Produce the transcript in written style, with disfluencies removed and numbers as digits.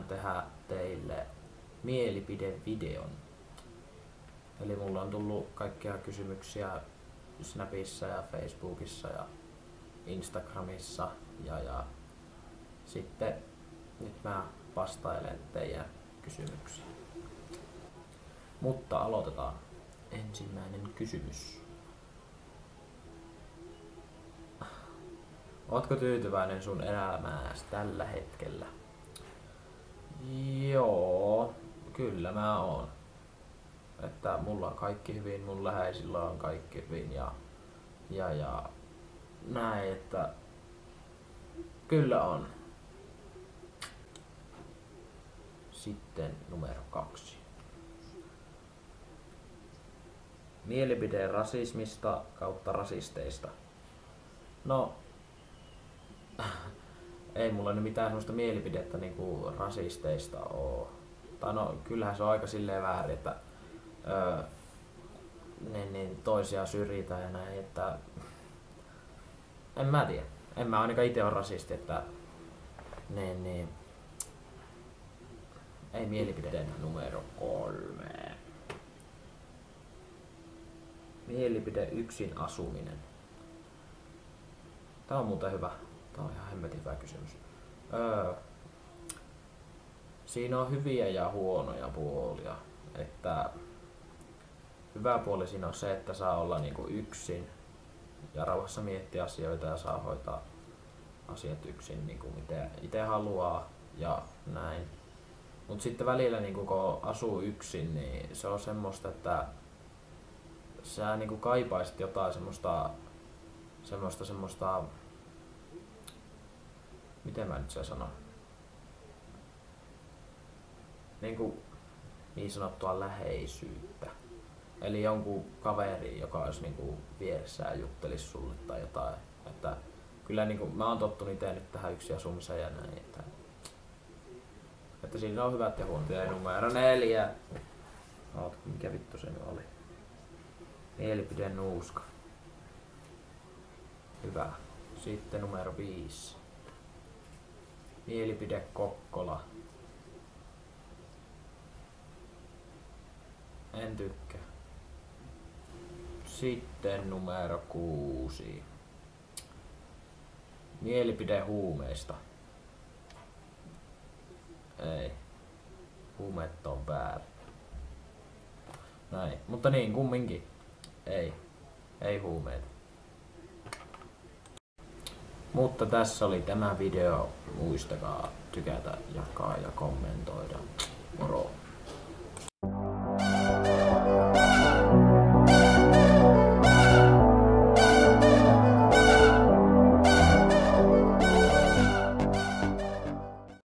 tänään tehdä teille mielipidevideon. Eli mulla on tullut kaikkia kysymyksiä Snapissa ja Facebookissa ja Instagramissa ja sitten nyt mä vastailen teidän kysymyksiin. Mutta aloitetaan. Ensimmäinen kysymys. Ootko tyytyväinen sun elämääsi tällä hetkellä? Joo, kyllä mä oon. Että mulla on kaikki hyvin, mun läheisillä on kaikki hyvin ja näin, että kyllä on. Sitten numero 2. Mielipide rasismista kautta rasisteista. No, ei mulla nyt mitään sellaista mielipidettä niinku rasisteista oo. Tai no, kyllähän se on aika silleen väärin, että niin toisia syrjitään ja näin, että en mä tiedä. En mä ainakaan ite oo rasisti, että niin ei mielipide numero 3. Mielipide yksin asuminen. Tää on muuten hyvä. Tää on ihan hemmetin hyvä kysymys. Siinä on hyviä ja huonoja puolia. Että hyvä puoli siinä on se, että saa olla niinku yksin ja rauhassa miettiä asioita ja saa hoitaa asiat yksin niinku miten itse haluaa ja näin. Mut sitten välillä niinku kun asuu yksin, niin se on semmoista, että sä niinku kaipaisit jotain semmoista miten mä nyt se sanon? Niin sanottua läheisyyttä. Eli jonkun kaveri, joka olisi niinku vieressä ja juttelisi sulle tai jotain. Että kyllä niinku, mä oon tottunut ite nyt tähän yksin asumiseen ja näin. Että siinä on hyvät ja huonot. Ja numero 4. Mikä vittu se nyt oli? Mielipide nuuska. Hyvä. Sitten numero 5. Mielipide Kokkola. En tykkää. Sitten numero 6. Mielipide huumeista. Ei. Huumeet on väärin. Näin. Mutta niin, kumminkin. Ei huumeita. Mutta tässä oli tämä video. Muistakaa tykätä, jakaa ja kommentoida.